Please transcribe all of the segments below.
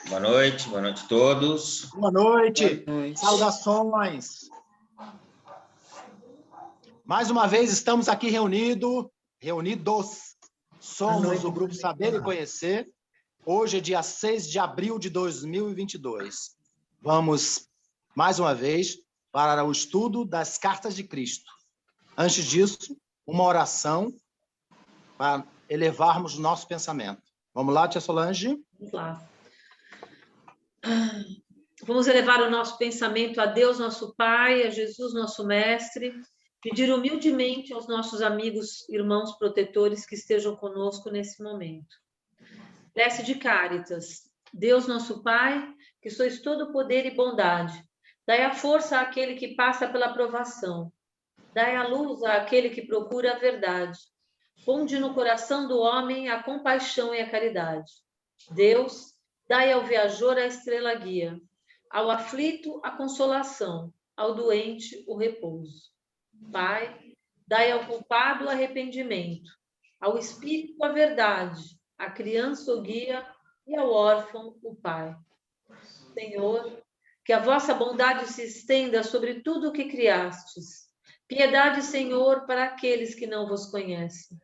Boa noite a todos. Boa noite. Boa noite. Saudações. Mais uma vez estamos aqui reunidos. Somos o Grupo Saber e Conhecer. Hoje é dia 6 de abril de 2022. Vamos, mais uma vez, para o estudo das Cartas de Cristo. Antes disso, uma oração para elevarmos o nosso pensamento. Vamos lá, tia Solange? Vamos lá. Vamos elevar o nosso pensamento a Deus, nosso Pai, a Jesus, nosso Mestre, pedir humildemente aos nossos amigos, irmãos protetores que estejam conosco nesse momento. Prece de Cáritas. Deus, nosso Pai, que sois todo poder e bondade, dai a força àquele que passa pela provação, dai a luz àquele que procura a verdade, ponde no coração do homem a compaixão e a caridade. Deus, dai ao viajor a estrela guia, ao aflito a consolação, ao doente o repouso. Pai, dai ao culpado o arrependimento, ao espírito a verdade, à criança o guia e ao órfão o pai. Senhor, que a vossa bondade se estenda sobre tudo o que criastes. Piedade, Senhor, para aqueles que não vos conhecem.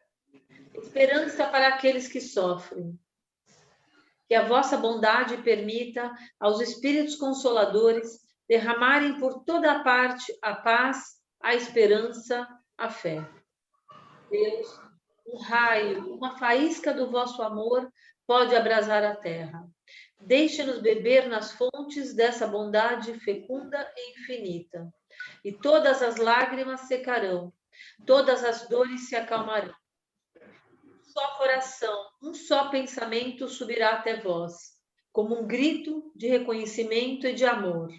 Esperança para aqueles que sofrem. Que a vossa bondade permita aos Espíritos Consoladores derramarem por toda a parte a paz, a esperança, a fé. Deus, um raio, uma faísca do vosso amor pode abrasar a terra. Deixe-nos beber nas fontes dessa bondade fecunda e infinita. E todas as lágrimas secarão, todas as dores se acalmarão. Só coração, um só pensamento subirá até vós, como um grito de reconhecimento e de amor.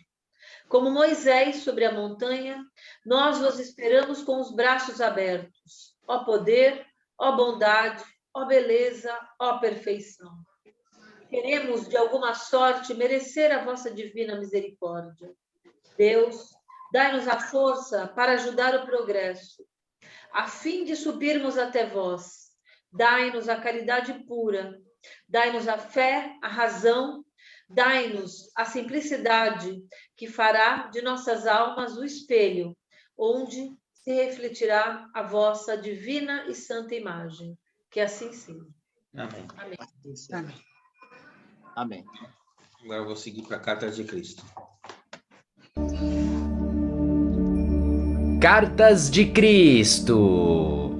Como Moisés sobre a montanha, nós vos esperamos com os braços abertos. Ó poder, ó bondade, ó beleza, ó perfeição. Queremos, de alguma sorte, merecer a vossa divina misericórdia. Deus, dai-nos a força para ajudar o progresso, a fim de subirmos até vós. Dai-nos a caridade pura, dai-nos a fé, a razão, dai-nos a simplicidade que fará de nossas almas o espelho, onde se refletirá a vossa divina e santa imagem. Que assim seja. Amém. Amém. Amém. Amém. Agora eu vou seguir para a Carta de Cristo. Cartas de Cristo.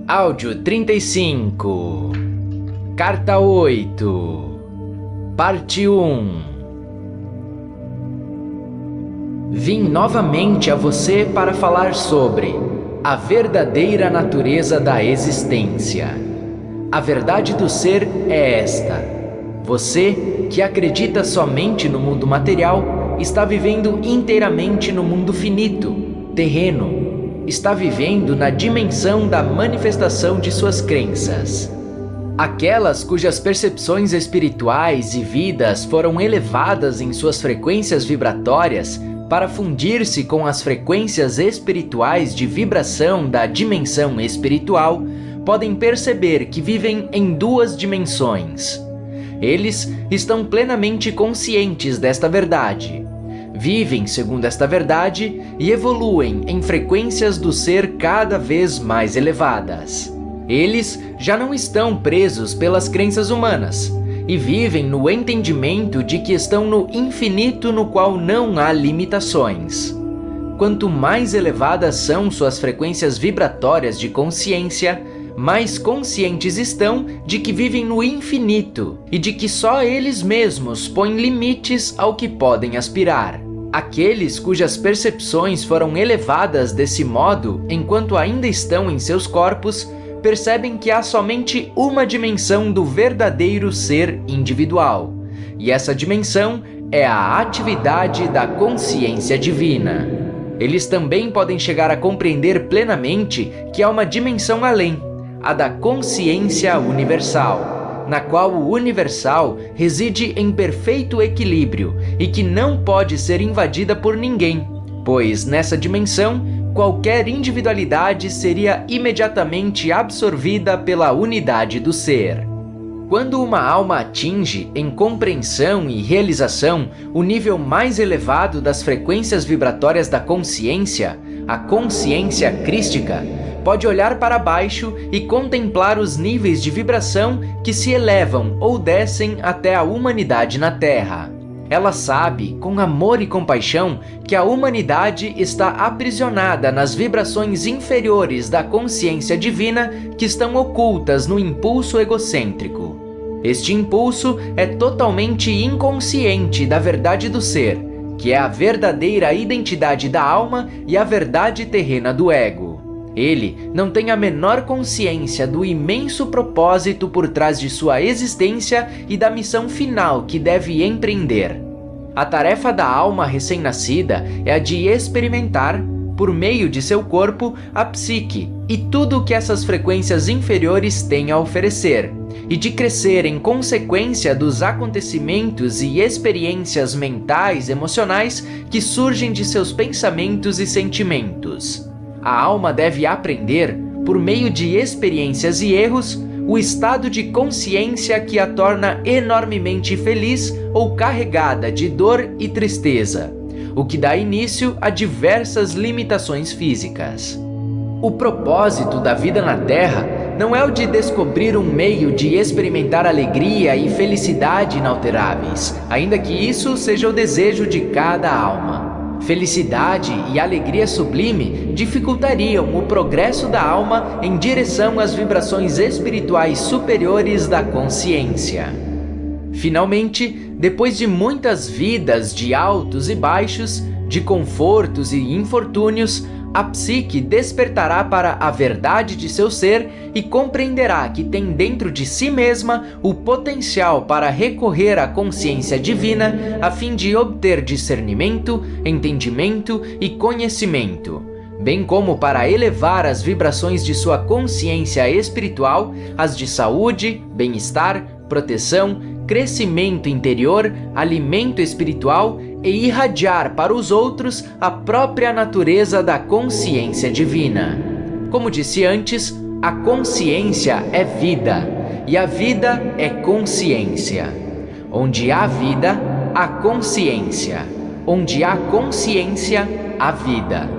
Áudio 35. Carta 8. Parte 1. Vim novamente a você para falar sobre a verdadeira natureza da existência. A verdade do ser é esta: você, que acredita somente no mundo material, está vivendo inteiramente no mundo finito, terreno. Está vivendo na dimensão da manifestação de suas crenças. Aquelas cujas percepções espirituais e vidas foram elevadas em suas frequências vibratórias para fundir-se com as frequências espirituais de vibração da dimensão espiritual, podem perceber que vivem em duas dimensões. Eles estão plenamente conscientes desta verdade. Vivem segundo esta verdade e evoluem em frequências do ser cada vez mais elevadas. Eles já não estão presos pelas crenças humanas e vivem no entendimento de que estão no infinito no qual não há limitações. Quanto mais elevadas são suas frequências vibratórias de consciência, mais conscientes estão de que vivem no infinito e de que só eles mesmos põem limites ao que podem aspirar. Aqueles cujas percepções foram elevadas desse modo enquanto ainda estão em seus corpos, percebem que há somente uma dimensão do verdadeiro ser individual, e essa dimensão é a atividade da consciência divina. Eles também podem chegar a compreender plenamente que há uma dimensão além, a da consciência universal, na qual o universal reside em perfeito equilíbrio e que não pode ser invadida por ninguém, pois nessa dimensão qualquer individualidade seria imediatamente absorvida pela unidade do ser. Quando uma alma atinge, em compreensão e realização, o nível mais elevado das frequências vibratórias da consciência, a consciência crística, pode olhar para baixo e contemplar os níveis de vibração que se elevam ou descem até a humanidade na Terra. Ela sabe, com amor e compaixão, que a humanidade está aprisionada nas vibrações inferiores da consciência divina que estão ocultas no impulso egocêntrico. Este impulso é totalmente inconsciente da verdade do ser, que é a verdadeira identidade da alma e a verdade terrena do ego. Ele não tem a menor consciência do imenso propósito por trás de sua existência e da missão final que deve empreender. A tarefa da alma recém-nascida é a de experimentar, por meio de seu corpo, a psique e tudo o que essas frequências inferiores têm a oferecer, e de crescer em consequência dos acontecimentos e experiências mentais e emocionais que surgem de seus pensamentos e sentimentos. A alma deve aprender, por meio de experiências e erros, o estado de consciência que a torna enormemente feliz ou carregada de dor e tristeza, o que dá início a diversas limitações físicas. O propósito da vida na Terra não é o de descobrir um meio de experimentar alegria e felicidade inalteráveis, ainda que isso seja o desejo de cada alma. Felicidade e alegria sublime dificultariam o progresso da alma em direção às vibrações espirituais superiores da consciência. Finalmente, depois de muitas vidas de altos e baixos, de confortos e infortúnios, a psique despertará para a verdade de seu ser e compreenderá que tem dentro de si mesma o potencial para recorrer à consciência divina a fim de obter discernimento, entendimento e conhecimento, bem como para elevar as vibrações de sua consciência espiritual, as de saúde, bem-estar, proteção, crescimento interior, alimento espiritual e irradiar para os outros a própria natureza da consciência divina. Como disse antes, a consciência é vida, e a vida é consciência. Onde há vida, há consciência. Onde há consciência, há vida.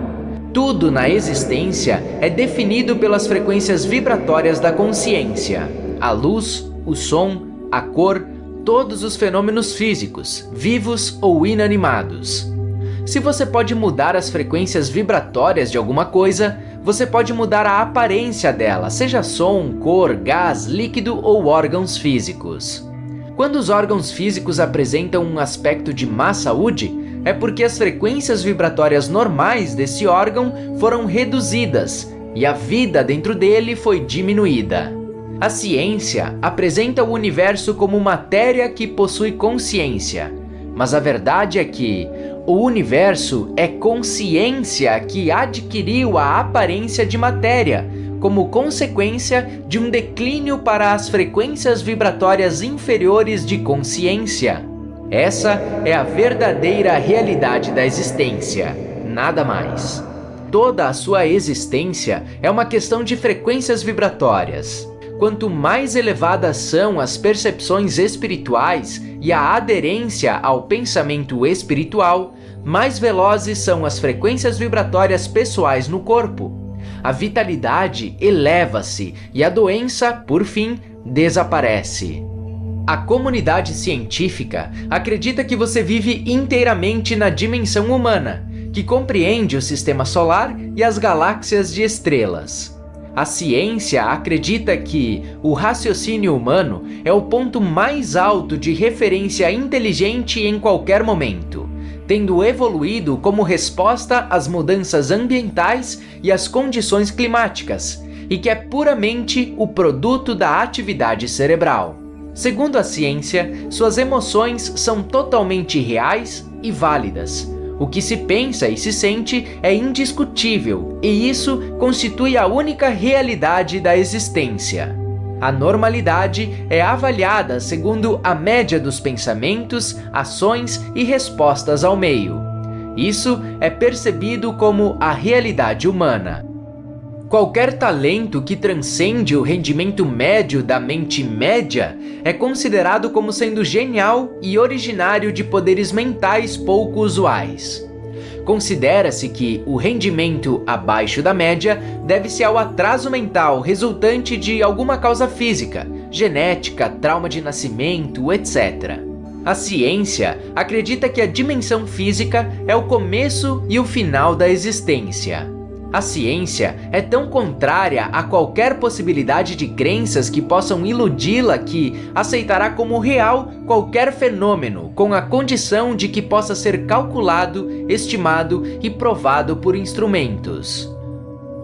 Tudo na existência é definido pelas frequências vibratórias da consciência. A luz, o som, a cor, todos os fenômenos físicos, vivos ou inanimados. Se você pode mudar as frequências vibratórias de alguma coisa, você pode mudar a aparência dela, seja som, cor, gás, líquido ou órgãos físicos. Quando os órgãos físicos apresentam um aspecto de má saúde, é porque as frequências vibratórias normais desse órgão foram reduzidas e a vida dentro dele foi diminuída. A ciência apresenta o universo como matéria que possui consciência, mas a verdade é que o universo é consciência que adquiriu a aparência de matéria, como consequência de um declínio para as frequências vibratórias inferiores de consciência. Essa é a verdadeira realidade da existência, nada mais. Toda a sua existência é uma questão de frequências vibratórias. Quanto mais elevadas são as percepções espirituais e a aderência ao pensamento espiritual, mais velozes são as frequências vibratórias pessoais no corpo. A vitalidade eleva-se e a doença, por fim, desaparece. A comunidade científica acredita que você vive inteiramente na dimensão humana, que compreende o sistema solar e as galáxias de estrelas. A ciência acredita que o raciocínio humano é o ponto mais alto de referência inteligente em qualquer momento, tendo evoluído como resposta às mudanças ambientais e às condições climáticas, e que é puramente o produto da atividade cerebral. Segundo a ciência, suas emoções são totalmente reais e válidas. O que se pensa e se sente é indiscutível, e isso constitui a única realidade da existência. A normalidade é avaliada segundo a média dos pensamentos, ações e respostas ao meio. Isso é percebido como a realidade humana. Qualquer talento que transcende o rendimento médio da mente média é considerado como sendo genial e originário de poderes mentais pouco usuais. Considera-se que o rendimento abaixo da média deve-se ao atraso mental resultante de alguma causa física, genética, trauma de nascimento, etc. A ciência acredita que a dimensão física é o começo e o final da existência. A ciência é tão contrária a qualquer possibilidade de crenças que possam iludi-la que aceitará como real qualquer fenômeno com a condição de que possa ser calculado, estimado e provado por instrumentos.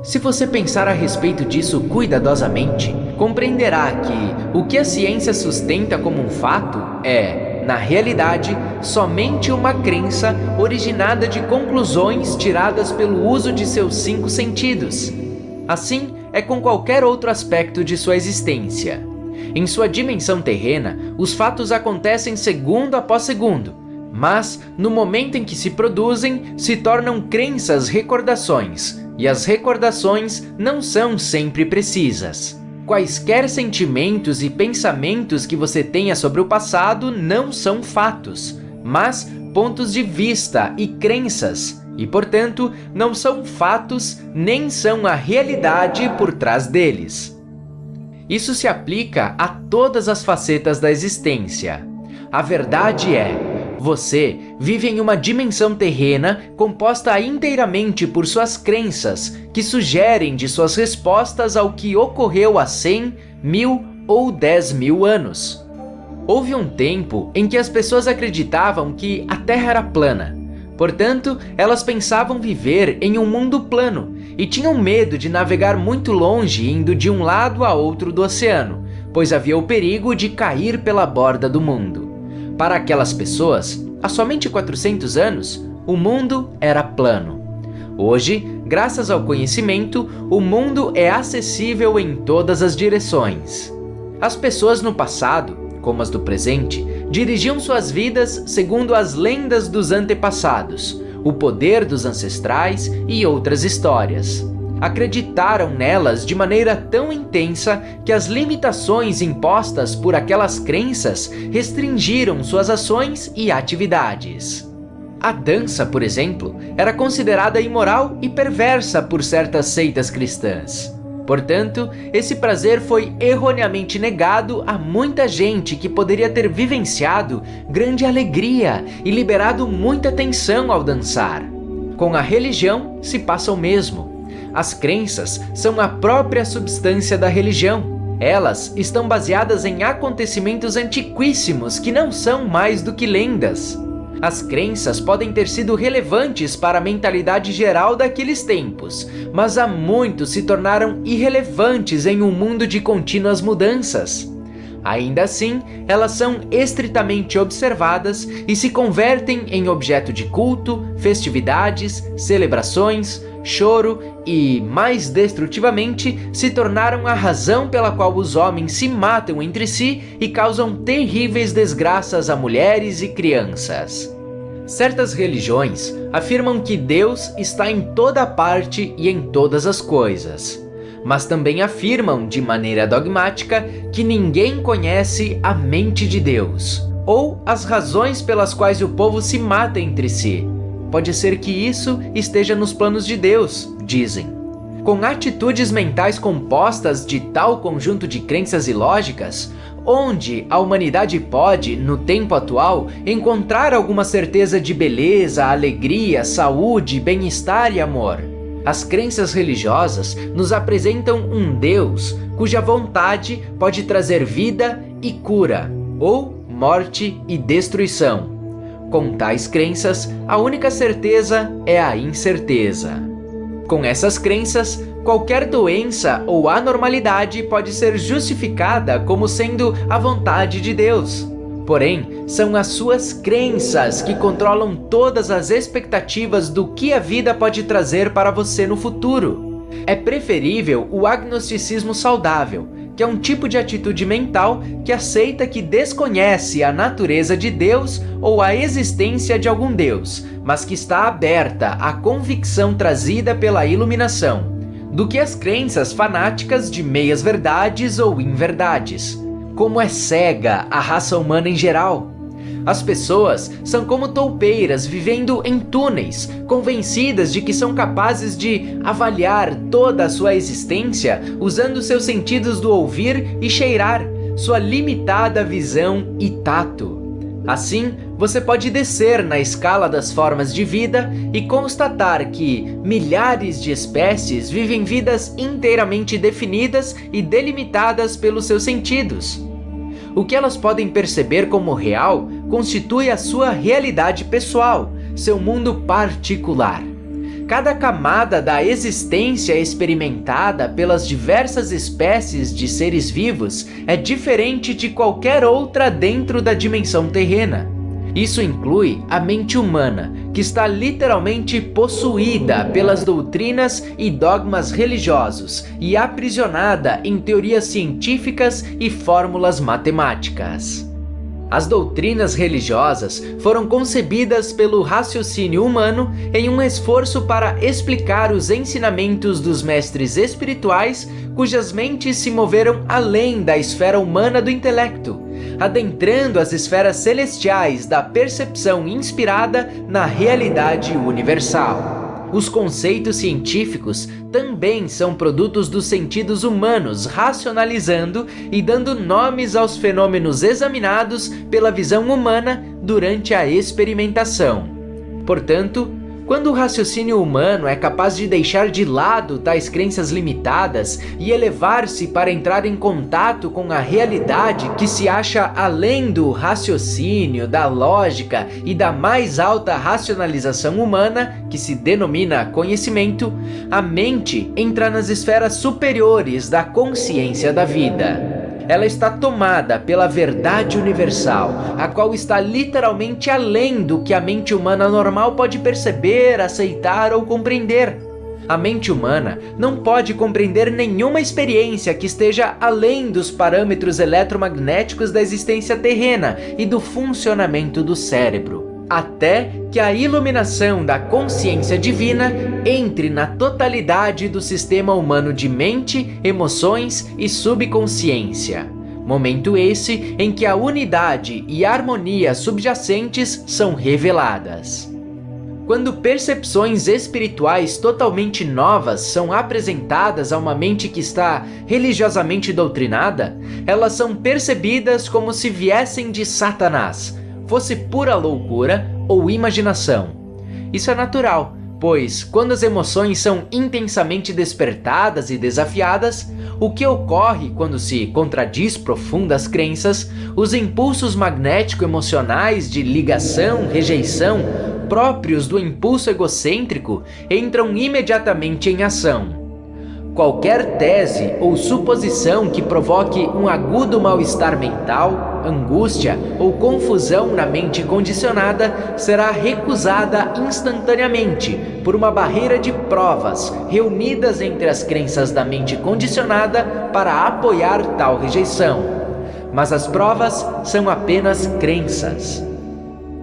Se você pensar a respeito disso cuidadosamente, compreenderá que o que a ciência sustenta como um fato é, na realidade, somente uma crença originada de conclusões tiradas pelo uso de seus 5 sentidos. Assim é com qualquer outro aspecto de sua existência. Em sua dimensão terrena, os fatos acontecem segundo após segundo, mas, no momento em que se produzem, se tornam crenças recordações, e as recordações não são sempre precisas. Quaisquer sentimentos e pensamentos que você tenha sobre o passado não são fatos, mas pontos de vista e crenças, e, portanto, não são fatos nem são a realidade por trás deles. Isso se aplica a todas as facetas da existência. A verdade é: você vive em uma dimensão terrena composta inteiramente por suas crenças, que sugerem de suas respostas ao que ocorreu há 100, 1000 ou 10.000 anos. Houve um tempo em que as pessoas acreditavam que a Terra era plana. Portanto, elas pensavam viver em um mundo plano e tinham medo de navegar muito longe indo de um lado a outro do oceano, pois havia o perigo de cair pela borda do mundo. Para aquelas pessoas, há somente 400 anos, o mundo era plano. Hoje, graças ao conhecimento, o mundo é acessível em todas as direções. As pessoas no passado, como as do presente, dirigiam suas vidas segundo as lendas dos antepassados, o poder dos ancestrais e outras histórias. Acreditaram nelas de maneira tão intensa que as limitações impostas por aquelas crenças restringiram suas ações e atividades. A dança, por exemplo, era considerada imoral e perversa por certas seitas cristãs. Portanto, esse prazer foi erroneamente negado a muita gente que poderia ter vivenciado grande alegria e liberado muita tensão ao dançar. Com a religião se passa o mesmo. As crenças são a própria substância da religião. Elas estão baseadas em acontecimentos antiquíssimos que não são mais do que lendas. As crenças podem ter sido relevantes para a mentalidade geral daqueles tempos, mas há muito se tornaram irrelevantes em um mundo de contínuas mudanças. Ainda assim, elas são estritamente observadas e se convertem em objeto de culto, festividades, celebrações, choro e, mais destrutivamente, se tornaram a razão pela qual os homens se matam entre si e causam terríveis desgraças a mulheres e crianças. Certas religiões afirmam que Deus está em toda parte e em todas as coisas, mas também afirmam de maneira dogmática que ninguém conhece a mente de Deus, ou as razões pelas quais o povo se mata entre si. Pode ser que isso esteja nos planos de Deus, dizem. Com atitudes mentais compostas de tal conjunto de crenças ilógicas, onde a humanidade pode, no tempo atual, encontrar alguma certeza de beleza, alegria, saúde, bem-estar e amor? As crenças religiosas nos apresentam um Deus cuja vontade pode trazer vida e cura, ou morte e destruição. Com tais crenças, a única certeza é a incerteza. Com essas crenças, qualquer doença ou anormalidade pode ser justificada como sendo a vontade de Deus. Porém, são as suas crenças que controlam todas as expectativas do que a vida pode trazer para você no futuro. É preferível o agnosticismo saudável, que é um tipo de atitude mental que aceita que desconhece a natureza de Deus ou a existência de algum Deus, mas que está aberta à convicção trazida pela iluminação, do que as crenças fanáticas de meias-verdades ou inverdades. Como é cega a raça humana em geral. As pessoas são como toupeiras vivendo em túneis, convencidas de que são capazes de avaliar toda a sua existência usando seus sentidos do ouvir e cheirar, sua limitada visão e tato. Assim, você pode descer na escala das formas de vida e constatar que milhares de espécies vivem vidas inteiramente definidas e delimitadas pelos seus sentidos. O que elas podem perceber como real constitui a sua realidade pessoal, seu mundo particular. Cada camada da existência experimentada pelas diversas espécies de seres vivos é diferente de qualquer outra dentro da dimensão terrena. Isso inclui a mente humana, que está literalmente possuída pelas doutrinas e dogmas religiosos e aprisionada em teorias científicas e fórmulas matemáticas. As doutrinas religiosas foram concebidas pelo raciocínio humano em um esforço para explicar os ensinamentos dos mestres espirituais cujas mentes se moveram além da esfera humana do intelecto, adentrando as esferas celestiais da percepção inspirada na realidade universal. Os conceitos científicos também são produtos dos sentidos humanos, racionalizando e dando nomes aos fenômenos examinados pela visão humana durante a experimentação. Portanto, quando o raciocínio humano é capaz de deixar de lado tais crenças limitadas e elevar-se para entrar em contato com a realidade que se acha além do raciocínio, da lógica e da mais alta racionalização humana, que se denomina conhecimento, a mente entra nas esferas superiores da consciência da vida. Ela está tomada pela verdade universal, a qual está literalmente além do que a mente humana normal pode perceber, aceitar ou compreender. A mente humana não pode compreender nenhuma experiência que esteja além dos parâmetros eletromagnéticos da existência terrena e do funcionamento do cérebro, até que a iluminação da consciência divina entre na totalidade do sistema humano de mente, emoções e subconsciência. Momento esse em que a unidade e a harmonia subjacentes são reveladas. Quando percepções espirituais totalmente novas são apresentadas a uma mente que está religiosamente doutrinada, elas são percebidas como se viessem de Satanás, fosse pura loucura ou imaginação. Isso é natural, pois quando as emoções são intensamente despertadas e desafiadas, o que ocorre quando se contradiz profundas crenças, os impulsos magnético-emocionais de ligação, rejeição, próprios do impulso egocêntrico, entram imediatamente em ação. Qualquer tese ou suposição que provoque um agudo mal-estar mental, angústia ou confusão na mente condicionada será recusada instantaneamente por uma barreira de provas reunidas entre as crenças da mente condicionada para apoiar tal rejeição. Mas as provas são apenas crenças.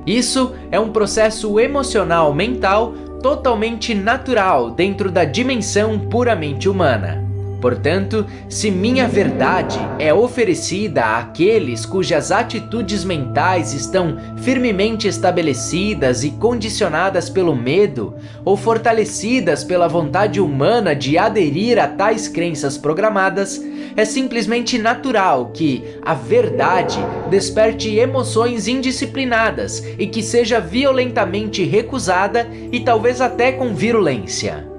Isso é um processo emocional mental totalmente natural dentro da dimensão puramente humana. Portanto, se minha verdade é oferecida àqueles cujas atitudes mentais estão firmemente estabelecidas e condicionadas pelo medo, ou fortalecidas pela vontade humana de aderir a tais crenças programadas, é simplesmente natural que a verdade desperte emoções indisciplinadas e que seja violentamente recusada e talvez até com virulência.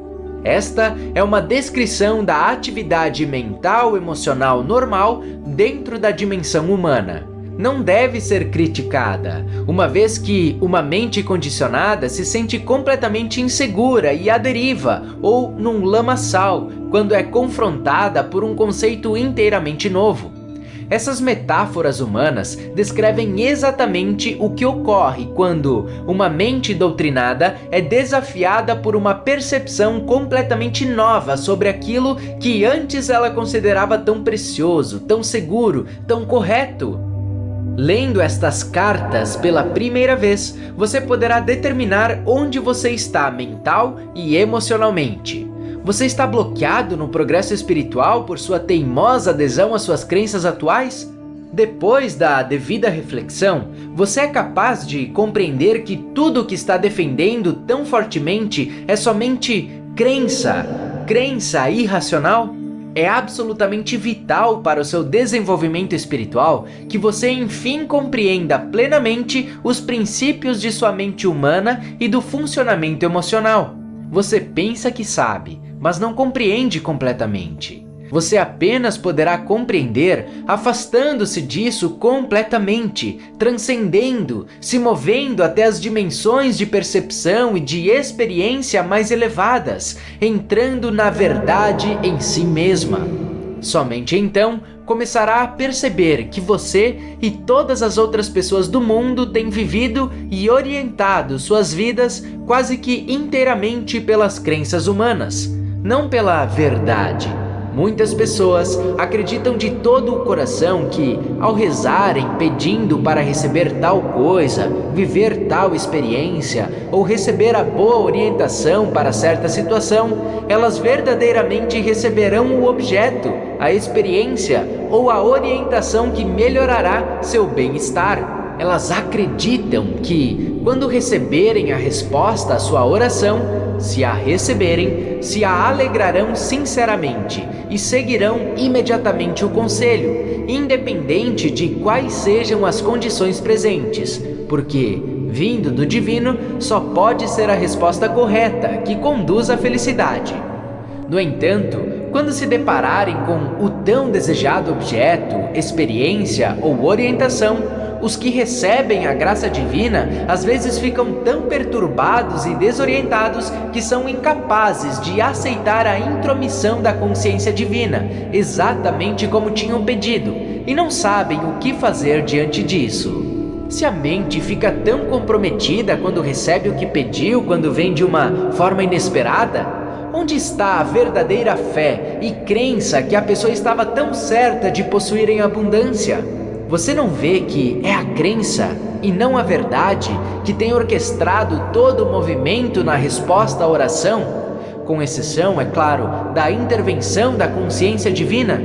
Esta é uma descrição da atividade mental emocional normal dentro da dimensão humana. Não deve ser criticada, uma vez que uma mente condicionada se sente completamente insegura e à deriva ou num lamaçal quando é confrontada por um conceito inteiramente novo. Essas metáforas humanas descrevem exatamente o que ocorre quando uma mente doutrinada é desafiada por uma percepção completamente nova sobre aquilo que antes ela considerava tão precioso, tão seguro, tão correto. Lendo estas cartas pela primeira vez, você poderá determinar onde você está mental e emocionalmente. Você está bloqueado no progresso espiritual por sua teimosa adesão às suas crenças atuais? Depois da devida reflexão, você é capaz de compreender que tudo o que está defendendo tão fortemente é somente crença irracional? É absolutamente vital para o seu desenvolvimento espiritual que você enfim compreenda plenamente os princípios de sua mente humana e do funcionamento emocional. Você pensa que sabe, mas não compreende completamente. Você apenas poderá compreender afastando-se disso completamente, transcendendo, se movendo até as dimensões de percepção e de experiência mais elevadas, entrando na verdade em si mesma. Somente então começará a perceber que você e todas as outras pessoas do mundo têm vivido e orientado suas vidas quase que inteiramente pelas crenças humanas, não pela verdade. Muitas pessoas acreditam de todo o coração que, ao rezarem pedindo para receber tal coisa, viver tal experiência ou receber a boa orientação para certa situação, elas verdadeiramente receberão o objeto, a experiência ou a orientação que melhorará seu bem-estar. Elas acreditam que, quando receberem a resposta à sua oração, se a receberem, se a alegrarão sinceramente e seguirão imediatamente o conselho, independente de quais sejam as condições presentes, porque, vindo do divino, só pode ser a resposta correta que conduz à felicidade. No entanto, quando se depararem com o tão desejado objeto, experiência ou orientação, os que recebem a graça divina às vezes ficam tão perturbados e desorientados que são incapazes de aceitar a intromissão da consciência divina, exatamente como tinham pedido, e não sabem o que fazer diante disso. Se a mente fica tão comprometida quando recebe o que pediu, quando vem de uma forma inesperada, onde está a verdadeira fé e crença que a pessoa estava tão certa de possuir em abundância? Você não vê que é a crença e não a verdade que tem orquestrado todo o movimento na resposta à oração? Com exceção, é claro, da intervenção da consciência divina.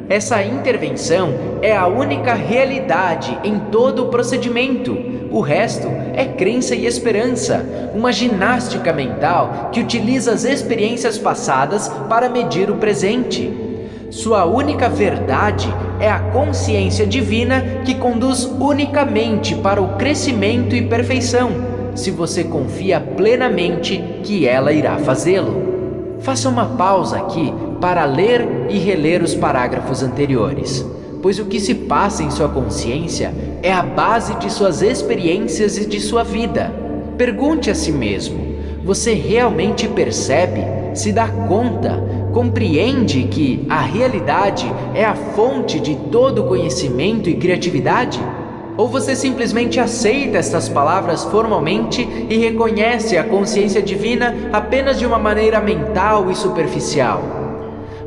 Essa intervenção é a única realidade em todo o procedimento. O resto é crença e esperança, uma ginástica mental que utiliza as experiências passadas para medir o presente. Sua única verdade é a consciência divina que conduz unicamente para o crescimento e perfeição, se você confia plenamente que ela irá fazê-lo. Faça uma pausa aqui para ler e reler os parágrafos anteriores, pois o que se passa em sua consciência é a base de suas experiências e de sua vida. Pergunte a si mesmo: você realmente percebe, se dá conta, compreende que a realidade é a fonte de todo conhecimento e criatividade? Ou você simplesmente aceita estas palavras formalmente e reconhece a consciência divina apenas de uma maneira mental e superficial?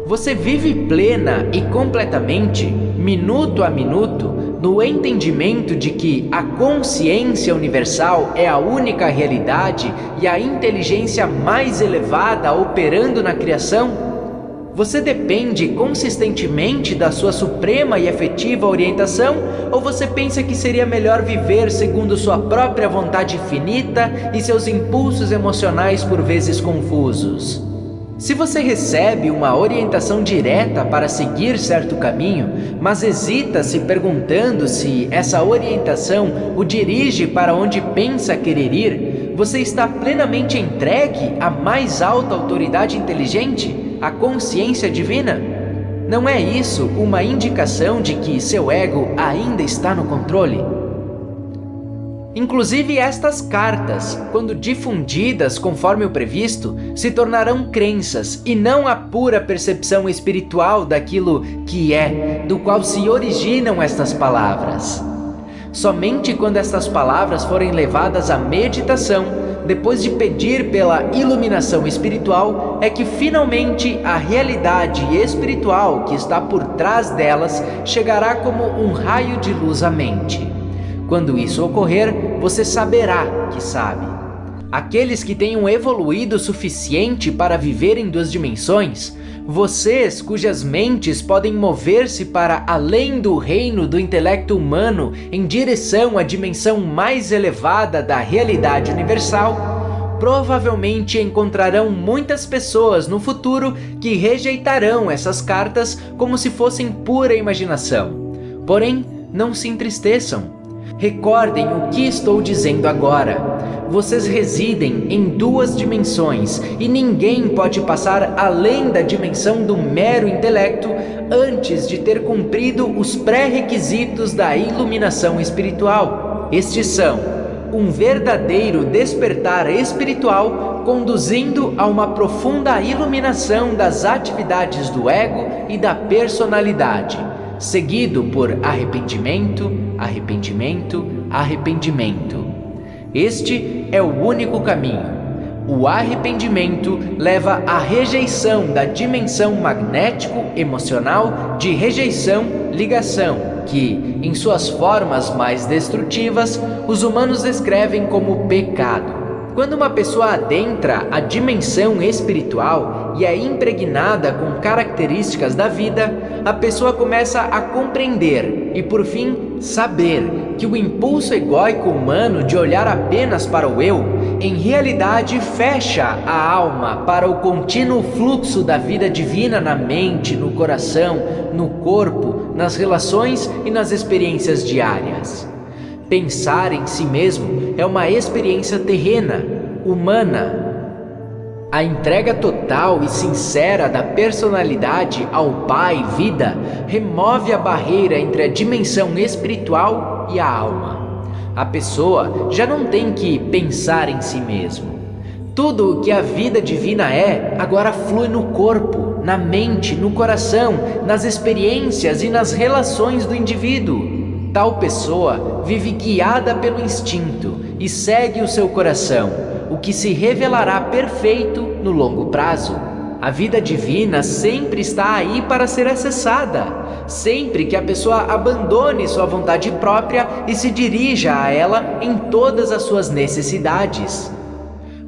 Você vive plena e completamente, minuto a minuto, no entendimento de que a consciência universal é a única realidade e a inteligência mais elevada operando na criação? Você depende consistentemente da sua suprema e efetiva orientação, ou você pensa que seria melhor viver segundo sua própria vontade finita e seus impulsos emocionais por vezes confusos? Se você recebe uma orientação direta para seguir certo caminho, mas hesita se perguntando se essa orientação o dirige para onde pensa querer ir, você está plenamente entregue à mais alta autoridade inteligente? A consciência divina? Não é isso uma indicação de que seu ego ainda está no controle? Inclusive estas cartas, quando difundidas conforme o previsto, se tornarão crenças e não a pura percepção espiritual daquilo que é, do qual se originam estas palavras. Somente quando estas palavras forem levadas à meditação, depois de pedir pela iluminação espiritual, é que finalmente a realidade espiritual que está por trás delas chegará como um raio de luz à mente. Quando isso ocorrer, você saberá que sabe. aqueles que tenham evoluído o suficiente para viver em 2 dimensões, vocês cujas mentes podem mover-se para além do reino do intelecto humano em direção à dimensão mais elevada da realidade universal, provavelmente encontrarão muitas pessoas no futuro que rejeitarão essas cartas como se fossem pura imaginação. Porém, não se entristeçam. Recordem o que estou dizendo agora. Vocês residem em 2 dimensões e ninguém pode passar além da dimensão do mero intelecto antes de ter cumprido os pré-requisitos da iluminação espiritual. Estes são um verdadeiro despertar espiritual conduzindo a uma profunda iluminação das atividades do ego e da personalidade, seguido por arrependimento, arrependimento, arrependimento. Este é o único caminho. O arrependimento leva à rejeição da dimensão magnético-emocional de rejeição-ligação, que, em suas formas mais destrutivas, os humanos descrevem como pecado. Quando uma pessoa adentra a dimensão espiritual e é impregnada com características da vida, a pessoa começa a compreender e, por fim, saber que o impulso egóico humano de olhar apenas para o eu, em realidade fecha a alma para o contínuo fluxo da vida divina na mente, no coração, no corpo, nas relações e nas experiências diárias. Pensar em si mesmo é uma experiência terrena, humana. A entrega total e sincera da personalidade ao Pai Vida remove a barreira entre a dimensão espiritual e a alma. A pessoa já não tem que pensar em si mesmo. Tudo o que a vida divina é, agora flui no corpo, na mente, no coração, nas experiências e nas relações do indivíduo. Tal pessoa vive guiada pelo instinto e segue o seu coração, o que se revelará perfeito no longo prazo. A vida divina sempre está aí para ser acessada, sempre que a pessoa abandone sua vontade própria e se dirija a ela em todas as suas necessidades.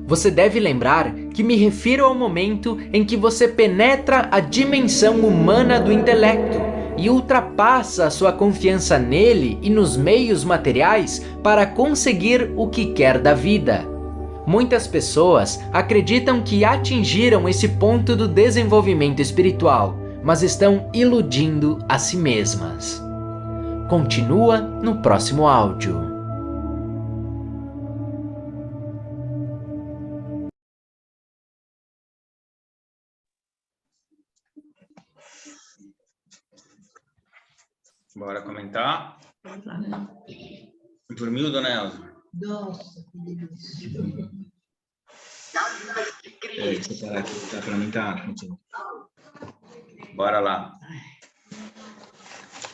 Você deve lembrar que me refiro ao momento em que você penetra a dimensão humana do intelecto e ultrapassa a sua confiança nele e nos meios materiais para conseguir o que quer da vida. Muitas pessoas acreditam que atingiram esse ponto do desenvolvimento espiritual, mas estão iludindo a si mesmas. Continua no próximo áudio. Bora comentar. Dormiu, dona Elza? Nossa, que delícia. Deixa eu parar aqui, tá? Para mim tá contigo. Bora lá.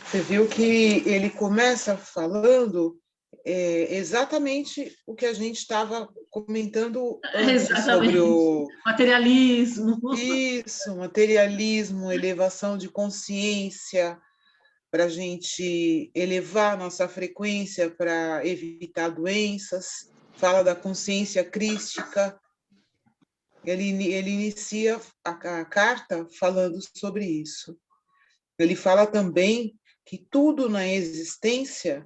Você viu que ele começa falando exatamente o que a gente estava comentando antes sobre o materialismo. Isso, materialismo, elevação de consciência, para a gente elevar nossa frequência para evitar doenças. Fala da consciência crística. Ele inicia a carta falando sobre isso. Ele fala também que tudo na existência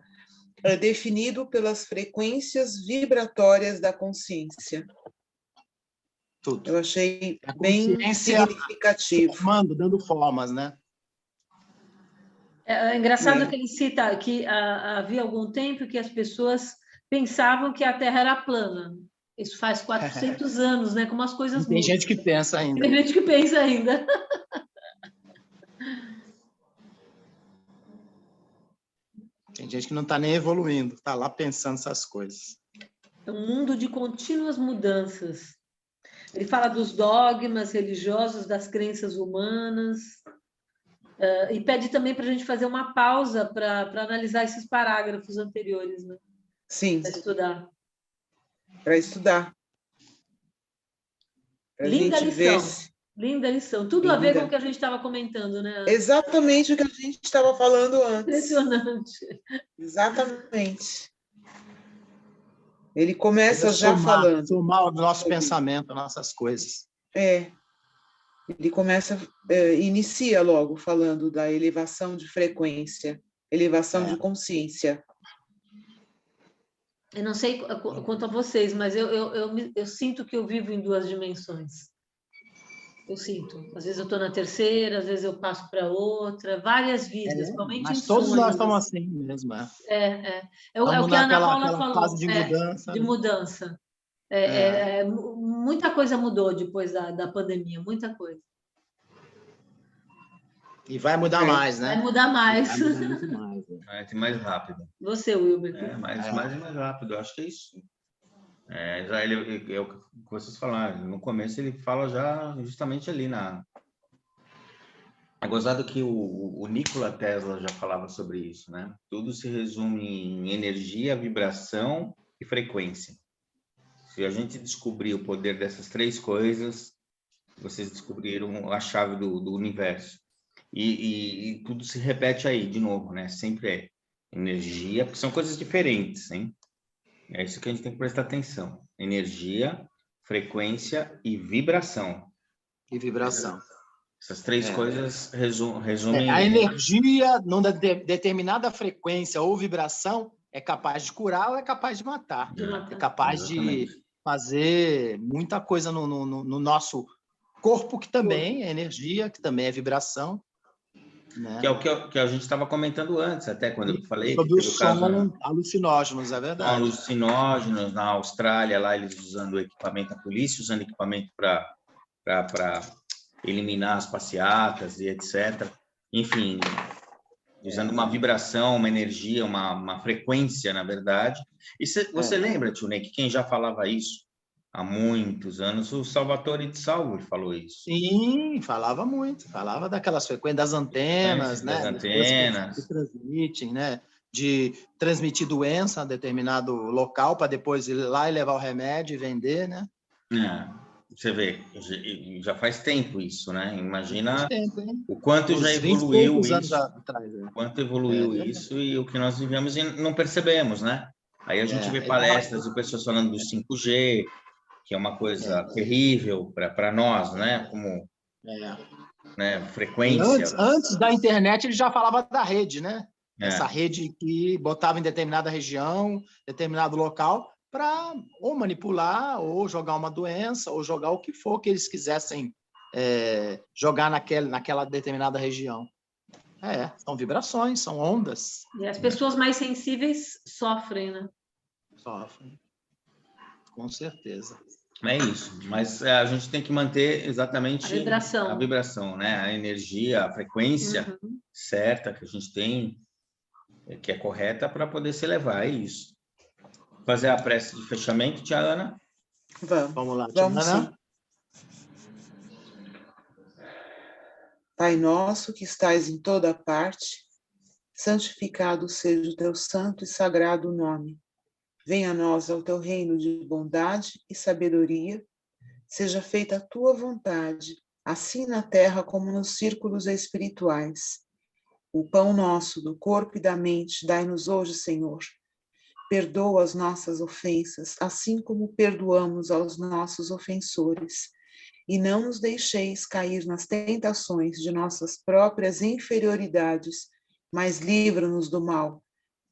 é definido pelas frequências vibratórias da consciência. Tudo. Eu achei bem significativo. Formando, dando formas, né? É engraçado que ele cita que havia algum tempo que as pessoas pensavam que a Terra era plana. Isso faz 400 anos, né? Como as coisas mudam. Tem gente que pensa ainda. Tem gente que pensa ainda. Tem gente que não está nem evoluindo, está lá pensando essas coisas. É um mundo de contínuas mudanças. Ele fala dos dogmas religiosos, das crenças humanas, e pede também para a gente fazer uma pausa para analisar esses parágrafos anteriores, né? Sim. Para estudar. Para estudar. Pra Linda gente lição. ver. Linda lição. Tudo a ver com o que a gente estava comentando, né? Exatamente o que a gente estava falando antes. Impressionante. Exatamente. Ele começa já falando. Somar o nosso pensamento, nossas coisas. Ele começa, inicia logo falando da elevação de frequência, elevação de consciência. Eu não sei quanto a vocês, mas eu sinto que eu vivo em duas dimensões. Eu sinto. Às vezes eu estou na terceira, às vezes eu passo para outra, várias vidas, principalmente mas em todos sonhos. nós estamos assim mesmo. É o que a Ana Paula falou. Fase de mudança. De mudança. Muita coisa mudou depois da pandemia, muita coisa. E vai mudar mais, né? Vai mudar mais. Vai mudar muito mais. Vai ter mais rápido. Você, Wilber. Mais e mais rápido, eu acho que é isso. Já é o que vocês falaram, no começo ele fala já justamente ali É gozado que o Nikola Tesla já falava sobre isso, né? Tudo se resume em energia, vibração e frequência. Se a gente descobrir o poder dessas três coisas, vocês descobriram a chave do universo. E tudo se repete aí, de novo, né? Sempre é energia, porque são coisas diferentes, hein? É isso que a gente tem que prestar atenção. Energia, frequência e vibração. Essas três coisas resumem... A energia, numa determinada frequência ou vibração, é capaz de curar ou é capaz de matar. É capaz de fazer muita coisa no nosso corpo, que também é energia, que também é vibração. Né? Que é o que a gente estava comentando antes, até quando eu falei... Sobre os alucinógenos, é verdade. Alucinógenos, na Austrália, lá eles usando equipamento, a polícia usando equipamento para eliminar as passeatas e etc. Enfim, usando uma vibração, uma energia, uma frequência, na verdade. E você lembra, tio Ney, que quem já falava isso há muitos anos, o Salvatore de Salvo falou isso. Sim, falava muito. Falava daquelas frequências das antenas, né? Das antenas. Que transmitem, né? De transmitir doença a determinado local para depois ir lá e levar o remédio e vender, né? Você vê, já faz tempo isso, né? Imagina o quanto Uns já evoluiu isso. Atrás, o quanto evoluiu isso e o que nós vivemos e não percebemos, né? Aí a gente vê palestras de pessoas falando do 5G, que é uma coisa terrível para nós, né? Como frequência. Antes da internet, ele já falava da rede, né? Essa rede que botava em determinada região, determinado local, para ou manipular, ou jogar uma doença, ou jogar o que for que eles quisessem jogar naquela determinada região. São vibrações, são ondas. E as pessoas mais sensíveis sofrem, né? Sofrem. Com certeza. É isso, mas a gente tem que manter exatamente a vibração, né? A energia, a frequência certa que a gente tem, que é correta para poder se elevar, é isso. Fazer a prece de fechamento, tia Ana? Vamos lá, tia Ana. Pai nosso que estais em toda parte, santificado seja o teu santo e sagrado nome. Venha a nós ao teu reino de bondade e sabedoria, seja feita a tua vontade, assim na terra como nos círculos espirituais. O pão nosso do corpo e da mente dai-nos hoje, Senhor. Perdoa as nossas ofensas, assim como perdoamos aos nossos ofensores. E não nos deixeis cair nas tentações de nossas próprias inferioridades, mas livra-nos do mal,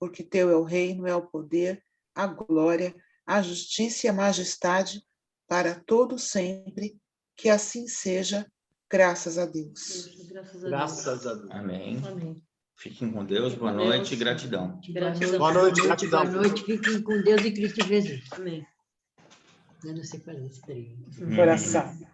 porque teu é o reino, é o poder, a glória, a justiça e a majestade para todo sempre, que assim seja, graças a Deus. Graças a Deus. Amém. Fiquem com Deus, boa noite e gratidão. Boa noite, gratidão. Boa noite, fiquem com Deus e Cristo Jesus. Amém. Eu não sei qual é esse treino. Coração.